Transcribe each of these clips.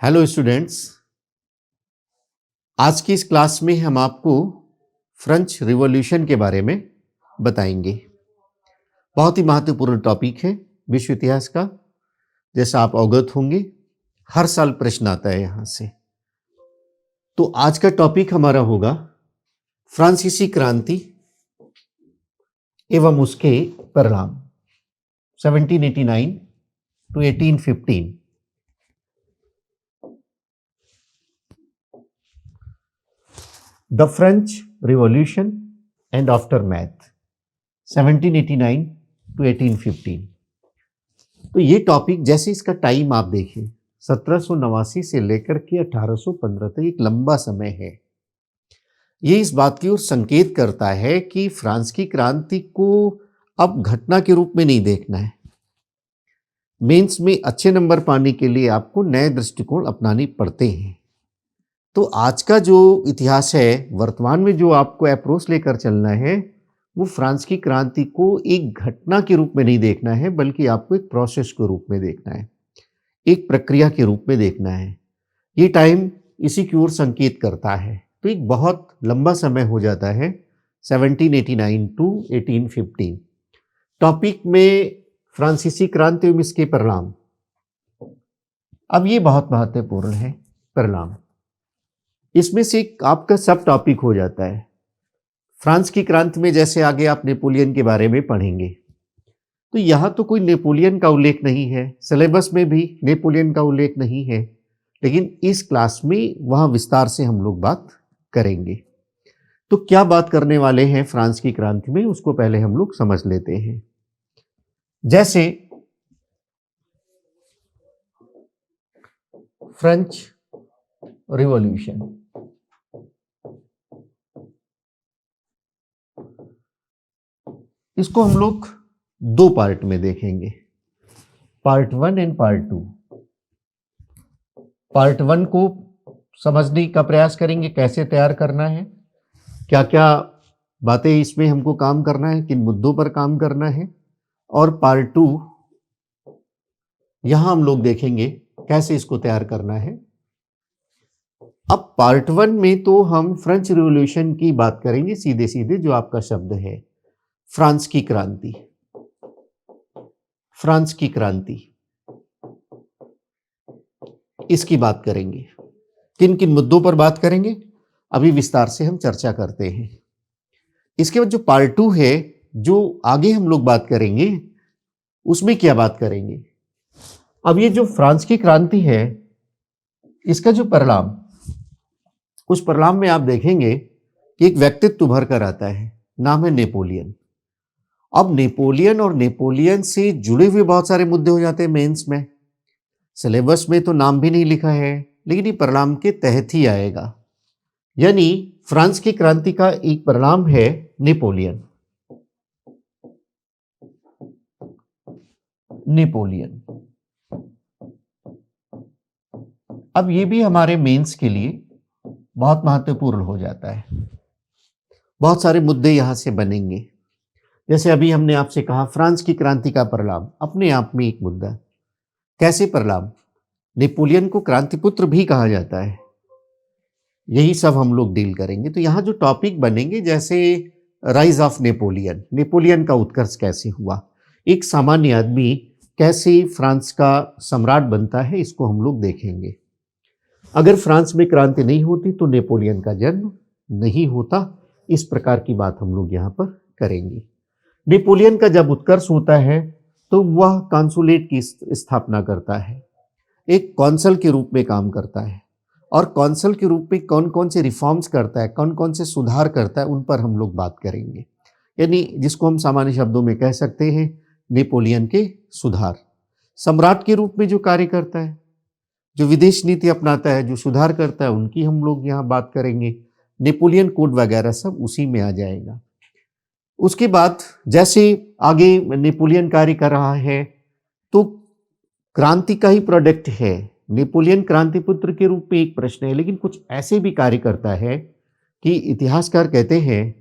Hello students. आज की इस क्लास में हम आपको फ्रेंच रिवॉल्यूशन के बारे में बताएंगे। बहुत ही महत्वपूर्ण टॉपिक है विश्व इतिहास का। जैसा आप अवगत होंगे, हर साल प्रश्न आता है यहाँ से। तो आज का टॉपिक हमारा होगा फ्रांसीसी क्रांति एवं उसके परिणाम 1789 to 1815। The French Revolution and aftermath 1789 to 1815। तो ये टॉपिक, जैसे इसका टाइम आप देखें, 1789 से लेकर के 1815 तक एक लंबा समय है। ये इस बात की ओर संकेत करता है कि फ्रांस की क्रांति को अब घटना के रूप में नहीं देखना है। मेंस में अच्छे नंबर पाने के लिए आपको नए दृष्टिकोण अपनाने पड़ते हैं। तो आज का जो इतिहास है, वर्तमान में जो आपको अप्रोच लेकर चलना है, वो फ्रांस की क्रांति को एक घटना के रूप में नहीं देखना है, बल्कि आपको एक प्रोसेस के रूप में देखना है, एक प्रक्रिया के रूप में देखना है। ये टाइम इसी की ओर संकेत करता है। तो एक बहुत लंबा समय हो जाता है 1789 टू 1815। टॉपिक में फ्रांसीसी क्रांति एवं इसके परिणाम। अब ये बहुत महत्वपूर्ण है परिणाम। इसमें से आपका सब टॉपिक हो जाता है। फ्रांस की क्रांति में जैसे आगे आप नेपोलियन के बारे में पढ़ेंगे, तो यहाँ तो कोई नेपोलियन का उल्लेख नहीं है, सिलेबस में भी नेपोलियन का उल्लेख नहीं है, लेकिन इस क्लास में वहाँ विस्तार से हम लोग बात करेंगे। तो क्या बात करने वाले हैं फ्रांस की क्रांति में, उसको पहले हम लोग समझ लेते हैं। जैसे फ्रेंच रिवॉल्यूशन, इसको हम लोग दो पार्ट में देखेंगे, पार्ट 1 एंड पार्ट 2। पार्ट 1 को समझने का प्रयास करेंगे, कैसे तैयार करना है, क्या क्या बातें इसमें हमको काम करना है, किन मुद्दों पर काम करना है। और पार्ट 2 यहां हम लोग देखेंगे कैसे इसको तैयार करना है। अब पार्ट 1 में तो हम फ्रेंच रिवॉल्यूशन की बात करेंगे, सीधे सीधे जो आपका शब्द है फ्रांस की क्रांति। फ्रांस की क्रांति, इसकी बात करेंगे। किन किन मुद्दों पर बात करेंगे, अभी विस्तार से हम चर्चा करते हैं। इसके बाद जो पार्ट 2 है, जो आगे हम लोग बात करेंगे, उसमें क्या बात करेंगे। अब ये जो फ्रांस की क्रांति है, इसका जो परिणाम, उस परिणाम में आप देखेंगे कि एक व्यक्तित्व उभर कर आता है, नाम है नेपोलियन। अब नेपोलियन और नेपोलियन से जुड़े हुए बहुत सारे मुद्दे हो जाते हैं मेंस में। सिलेबस में तो नाम भी नहीं लिखा है, लेकिन ये परिणाम के तहत ही आएगा। यानी फ्रांस की क्रांति का एक परिणाम है नेपोलियन। नेपोलियन, अब ये भी हमारे मेंस के लिए बहुत महत्वपूर्ण हो जाता है। बहुत सारे मुद्दे यहां से बनेंगे। जैसे अभी हमने आपसे कहा, फ्रांस की क्रांति का परिणाम अपने आप में एक मुद्दा। कैसे परिणाम, नेपोलियन को क्रांतिपुत्र भी कहा जाता है। यही सब हम लोग डील करेंगे। तो यहाँ जो टॉपिक बनेंगे, जैसे राइज ऑफ नेपोलियन, नेपोलियन का उत्कर्ष कैसे हुआ, एक सामान्य आदमी कैसे फ्रांस का सम्राट बनता है, इसको हम लोग देखेंगे। अगर फ्रांस में क्रांति नहीं होती तो नेपोलियन का जन्म नहीं होता। इस प्रकार की बात हम लोग यहाँ पर करेंगे। नेपोलियन का जब उत्कर्ष होता है तो वह कॉन्सुलेट की स्थापना करता है, एक कौंसल के रूप में काम करता है। और कौंसल के रूप में कौन कौन से रिफॉर्म्स करता है, कौन कौन से सुधार करता है, उन पर हम लोग बात करेंगे। यानी जिसको हम सामान्य शब्दों में कह सकते हैं नेपोलियन के सुधार। सम्राट के रूप में जो कार्य करता है, जो विदेश नीति अपनाता है, जो सुधार करता है, उनकी हम लोग यहाँ बात करेंगे। नेपोलियन कोड वगैरह सब उसी में आ जाएगा। उसके बाद जैसे आगे नेपोलियन कार्य कर रहा है, तो क्रांति का ही प्रोडक्ट है। नेपोलियन क्रांतिपुत्र के रूप में एक प्रश्न है, लेकिन कुछ ऐसे भी कार्य करता है कि इतिहासकार कहते हैं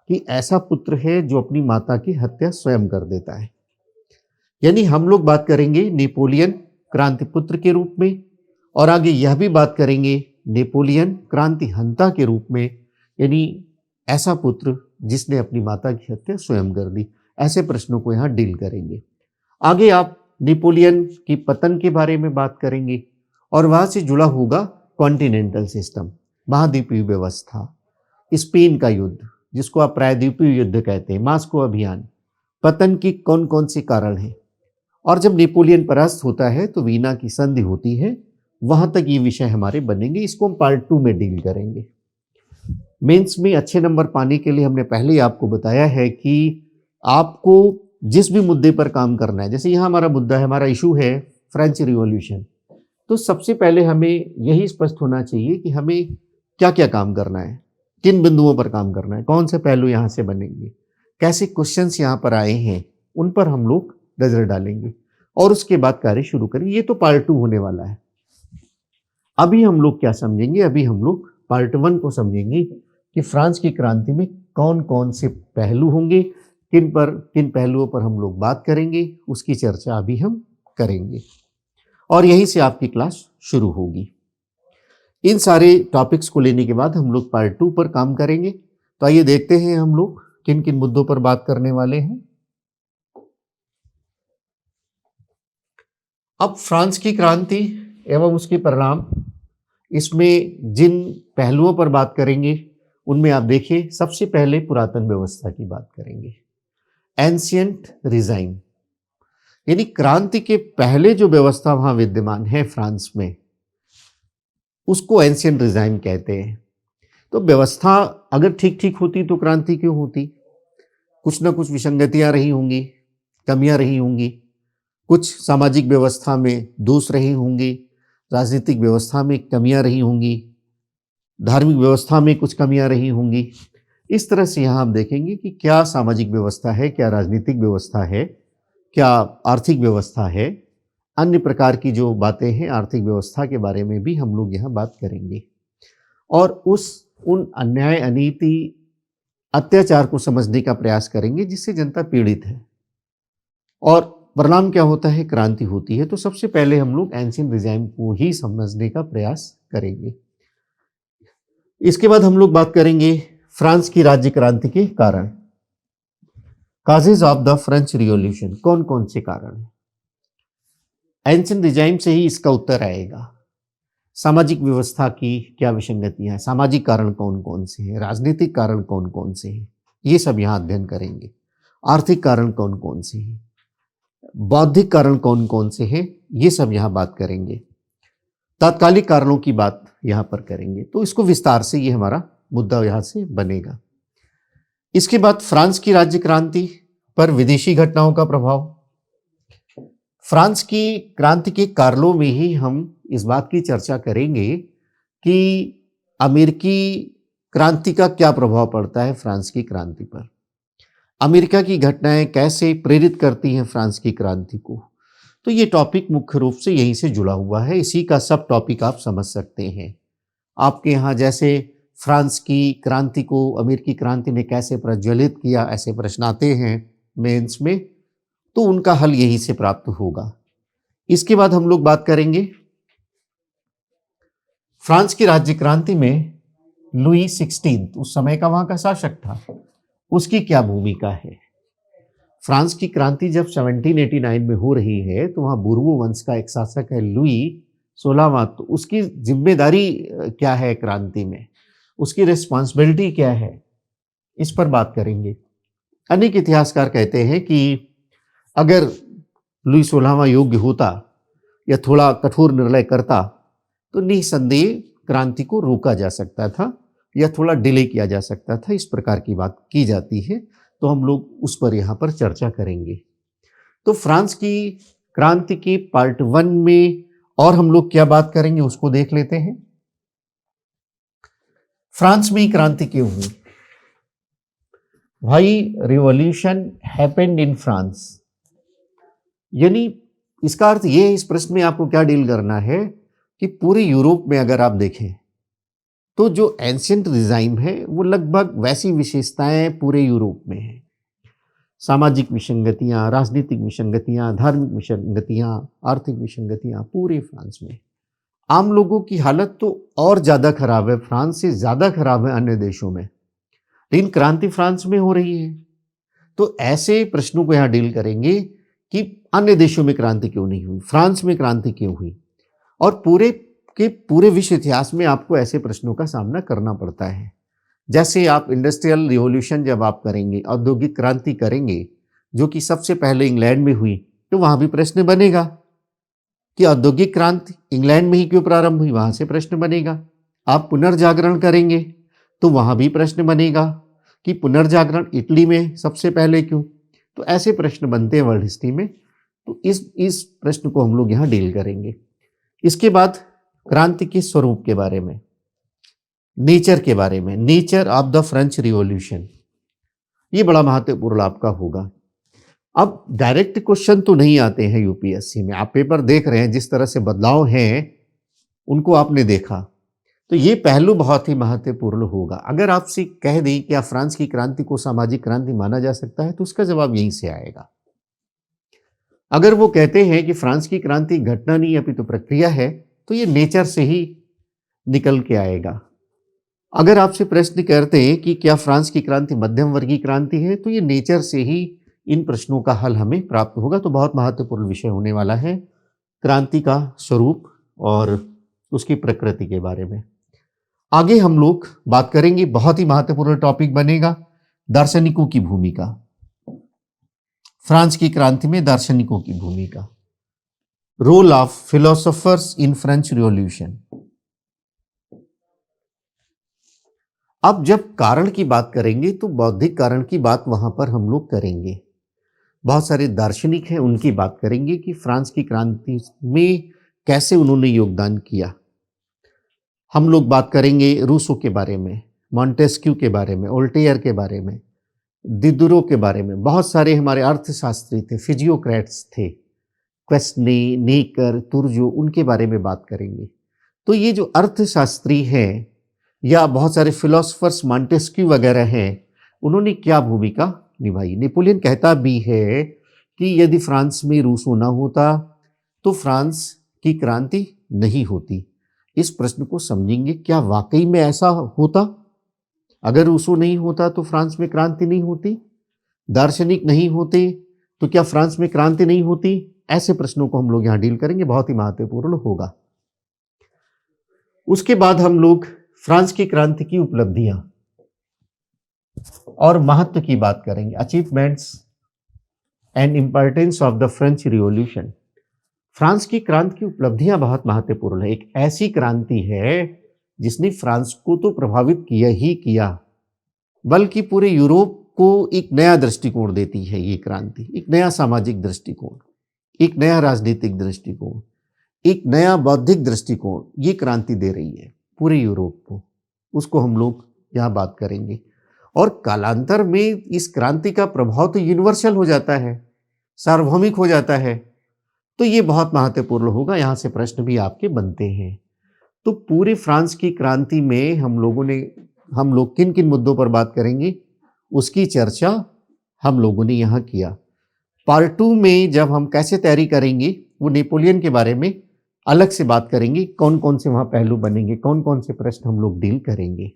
कि ऐसा पुत्र है जो अपनी माता की हत्या स्वयं कर देता है। यानी हम लोग बात करेंगे नेपोलियन क्रांतिपुत्र के रूप में और आगे यह भी बात करेंगे नेपोलियन क्रांति हंता के रूप में, यानी ऐसा पुत्र जिसने अपनी माता की हत्या स्वयं कर दी। ऐसे प्रश्नों को यहाँ डील करेंगे। आगे आप नेपोलियन की पतन के बारे में बात करेंगे और वहाँ से जुड़ा होगा कॉन्टिनेंटल सिस्टम, महाद्वीपीय व्यवस्था, स्पेन का युद्ध जिसको आप प्रायद्वीपीय युद्ध कहते हैं, मास्को अभियान, पतन की कौन कौन से कारण हैं, और जब नेपोलियन परास्त होता है तो वीना की संधि होती है। वहां तक ये विषय हमारे बनेंगे, इसको हम पार्ट 2 में डील करेंगे। मेंस में अच्छे नंबर पाने के लिए हमने पहले ही आपको बताया है कि आपको जिस भी मुद्दे पर काम करना है, जैसे यहाँ हमारा मुद्दा है, हमारा इशू है फ्रेंच रिवॉल्यूशन, तो सबसे पहले हमें यही स्पष्ट होना चाहिए कि हमें क्या क्या काम करना है, किन बिंदुओं पर काम करना है, कौन से पहलू यहाँ से बनेंगे, कैसे क्वेश्चंस यहाँ पर आए हैं, उन पर हम लोग नजर डालेंगे और उसके बाद कार्य शुरू करेंगे। ये तो पार्ट 2 होने वाला है। अभी हम लोग क्या समझेंगे, अभी हम लोग पार्ट 1 को समझेंगे कि फ्रांस की क्रांति में कौन कौन से पहलू होंगे, किन पहलुओं पर हम लोग बात करेंगे, उसकी चर्चा अभी हम करेंगे और यहीं से आपकी क्लास शुरू होगी। इन सारे टॉपिक्स को लेने के बाद हम लोग पार्ट 2 पर काम करेंगे। तो आइए देखते हैं हम लोग किन किन मुद्दों पर बात करने वाले हैं। अब फ्रांस की क्रांति एवं उसके परिणाम, इसमें जिन पहलुओं पर बात करेंगे उनमें आप देखिए, सबसे पहले पुरातन व्यवस्था की बात करेंगे, एंशियंट रिजाइम, यानी क्रांति के पहले जो व्यवस्था वहां विद्यमान है फ्रांस में, उसको एंशियंट रिजाइम कहते हैं। तो व्यवस्था अगर ठीक ठीक होती तो क्रांति क्यों होती? कुछ ना कुछ विसंगतियां रही होंगी, कमियां रही होंगी, कुछ सामाजिक व्यवस्था में दोष रहे होंगे, राजनीतिक व्यवस्था में कमियां रही होंगी, धार्मिक व्यवस्था में कुछ कमियां रही होंगी। इस तरह से यहाँ हम देखेंगे कि क्या सामाजिक व्यवस्था है, क्या राजनीतिक व्यवस्था है, क्या आर्थिक व्यवस्था है, अन्य प्रकार की जो बातें हैं आर्थिक व्यवस्था के बारे में भी हम लोग यहाँ बात करेंगे और उन अन्याय, अनीति, अत्याचार को समझने का प्रयास करेंगे जिससे जनता पीड़ित है और परिणाम क्या होता है, क्रांति होती है। तो सबसे पहले हम लोग एंशियंट रिजाइम को ही समझने का प्रयास करेंगे। इसके बाद हम लोग बात करेंगे फ्रांस की राज्य क्रांति के कारण, causes of the French revolution, कौन कौन से कारण हैं। एंशियंट रिजाइम से ही इसका उत्तर आएगा। सामाजिक व्यवस्था की क्या विसंगतियां हैं, सामाजिक कारण कौन कौन से हैं, राजनीतिक कारण कौन कौन से हैं, ये सब यहाँ अध्ययन करेंगे। आर्थिक कारण कौन कौन से हैं, बौद्धिक कारण कौन कौन से हैं, ये सब यहाँ बात करेंगे। तात्कालिक कारणों की बात यहाँ पर करेंगे। तो इसको विस्तार से, ये हमारा मुद्दा यहाँ से बनेगा। इसके बाद फ्रांस की राज्य क्रांति पर विदेशी घटनाओं का प्रभाव। फ्रांस की क्रांति के कारणों में ही हम इस बात की चर्चा करेंगे कि अमेरिकी क्रांति का क्या प्रभाव पड़ता है फ्रांस की क्रांति पर, अमेरिका की घटनाएं कैसे प्रेरित करती हैं फ्रांस की क्रांति को। तो ये टॉपिक मुख्य रूप से यहीं से जुड़ा हुआ है, इसी का सब टॉपिक आप समझ सकते हैं। आपके यहाँ जैसे फ्रांस की क्रांति को अमेरिकी क्रांति ने कैसे प्रज्वलित किया, ऐसे प्रश्न आते हैं मेंस में, तो उनका हल यहीं से प्राप्त होगा। इसके बाद हम लोग बात करेंगे फ्रांस की राज्य क्रांति में लुई 16 उस समय का वहां का शासक था, उसकी क्या भूमिका है। फ्रांस की क्रांति जब 1789 में हो रही है तो वहाँ बुर्बो वंश का एक शासक है लुई 16वां, तो उसकी जिम्मेदारी क्या है क्रांति में, उसकी रिस्पॉन्सिबिलिटी क्या है, इस पर बात करेंगे। अनेक इतिहासकार कहते हैं कि अगर लुई 16वां योग्य होता या थोड़ा कठोर निर्णय करता तो निसंदेह क्रांति को रोका जा सकता था या थोड़ा डिले किया जा सकता था, इस प्रकार की बात की जाती है। तो हम लोग उस पर यहाँ पर चर्चा करेंगे। तो फ्रांस की क्रांति की पार्ट 1 में और हम लोग क्या बात करेंगे उसको देख लेते हैं। फ्रांस में क्रांति क्यों हुई भाई? रिवॉल्यूशन हैपेंड इन फ्रांस, यानी इसका अर्थ ये है, इस प्रश्न में आपको क्या डील करना है कि पूरे यूरोप में अगर आप देखें तो जो एंशियंट रिजाइम है वो लगभग वैसी विशेषताएं पूरे यूरोप में है। सामाजिक विसंगतियां, राजनीतिक विसंगतियां, धार्मिक विसंगतियां, आर्थिक विसंगतियां पूरे फ्रांस में। आम लोगों की हालत तो और ज़्यादा खराब है, फ्रांस से ज़्यादा खराब है अन्य देशों में, लेकिन क्रांति फ्रांस में हो रही है। तो ऐसे प्रश्नों को यहाँ डील करेंगे कि अन्य देशों में क्रांति क्यों नहीं हुई, फ्रांस में क्रांति क्यों हुई, और पूरे के पूरे विश्व इतिहास में आपको ऐसे प्रश्नों का सामना करना पड़ता है। जैसे आप इंडस्ट्रियल रिवॉल्यूशन जब आप करेंगे, औद्योगिक क्रांति करेंगे, जो कि सबसे पहले इंग्लैंड में हुई, तो वहाँ भी प्रश्न बनेगा कि औद्योगिक क्रांति इंग्लैंड में ही क्यों प्रारंभ हुई, वहाँ से प्रश्न बनेगा। आप पुनर्जागरण करेंगे तो वहाँ भी प्रश्न बनेगा कि पुनर्जागरण इटली में सबसे पहले क्यों। तो ऐसे प्रश्न बनते हैं वर्ल्ड हिस्ट्री में, तो इस प्रश्न को हम लोग यहाँ डील करेंगे। इसके बाद क्रांति के स्वरूप के बारे में, नेचर के बारे में, nature of the French revolution, ये बड़ा महत्वपूर्ण आपका होगा। अब डायरेक्ट क्वेश्चन तो नहीं आते हैं यूपीएससी में, आप पेपर देख रहे हैं, जिस तरह से बदलाव हैं उनको आपने देखा, तो ये पहलू बहुत ही महत्वपूर्ण होगा। अगर आपसे कह दें कि फ्रांस की क्रांति को सामाजिक क्रांति माना जा सकता है, तो उसका जवाब यहीं से आएगा। अगर वो कहते हैं कि फ्रांस की क्रांति घटना नहीं अपितु प्रक्रिया है, तो ये नेचर से ही निकल के आएगा। अगर आपसे प्रश्न करते हैं कि क्या फ्रांस की क्रांति मध्यम वर्गीय क्रांति है, तो ये नेचर से ही इन प्रश्नों का हल हमें प्राप्त होगा। तो बहुत महत्वपूर्ण विषय होने वाला है क्रांति का स्वरूप और उसकी प्रकृति के बारे में। आगे हम लोग बात करेंगे, बहुत ही महत्वपूर्ण टॉपिक बनेगा दार्शनिकों की भूमिका, फ्रांस की क्रांति में दार्शनिकों की भूमिका, role of philosophers in French Revolution. अब जब कारण की बात करेंगे तो बौद्धिक कारण की बात वहां पर हम लोग करेंगे। बहुत सारे दार्शनिक हैं, उनकी बात करेंगे कि फ्रांस की क्रांति में कैसे उन्होंने योगदान किया। हम लोग बात करेंगे रूसो के बारे में, मॉन्टेस्क्यू के बारे में, वोल्टेयर के बारे में, दिदरो के बारे में। बहुत सारे हमारे अर्थशास्त्री थे, फिजियोक्रेट्स थे, क्वेस्टने, नेकर, तुर्जो, उनके बारे में बात करेंगे। तो ये जो अर्थशास्त्री हैं या बहुत सारे फिलोसफर्स मॉन्टेस्क्यू वगैरह हैं, उन्होंने क्या भूमिका निभाई। नेपोलियन कहता भी है कि यदि फ्रांस में रूसो ना होता तो फ्रांस की क्रांति नहीं होती। इस प्रश्न को समझेंगे, क्या वाकई में ऐसा होता? अगर रूसो नहीं होता तो फ्रांस में क्रांति नहीं होती, दार्शनिक नहीं होते तो क्या फ्रांस में क्रांति नहीं होती? ऐसे प्रश्नों को हम लोग यहाँ डील करेंगे, बहुत ही महत्वपूर्ण होगा। उसके बाद हम लोग फ्रांस की क्रांति की उपलब्धियां और महत्व की बात करेंगे, achievements and importance of the French revolution. France की क्रांति की उपलब्धियां बहुत महत्वपूर्ण है। एक ऐसी क्रांति है जिसने फ्रांस को तो प्रभावित किया ही किया, बल्कि पूरे यूरोप को एक नया दृष्टिकोण देती है ये क्रांति। एक नया सामाजिक दृष्टिकोण, एक नया राजनीतिक दृष्टिकोण, एक नया बौद्धिक दृष्टिकोण ये क्रांति दे रही है पूरे यूरोप को। उसको हम लोग यहाँ बात करेंगे। और कालांतर में इस क्रांति का प्रभाव तो यूनिवर्सल हो जाता है, सार्वभौमिक हो जाता है। तो ये बहुत महत्वपूर्ण होगा, यहाँ से प्रश्न भी आपके बनते हैं। तो पूरे फ्रांस की क्रांति में हम लोग किन किन मुद्दों पर बात करेंगे, उसकी चर्चा हम लोगों ने यहाँ किया। पार्ट 2 में जब हम कैसे तैयारी करेंगे, वो नेपोलियन के बारे में अलग से बात करेंगे, कौन कौन से वहाँ पहलू बनेंगे, कौन कौन से प्रश्न हम लोग डील करेंगे।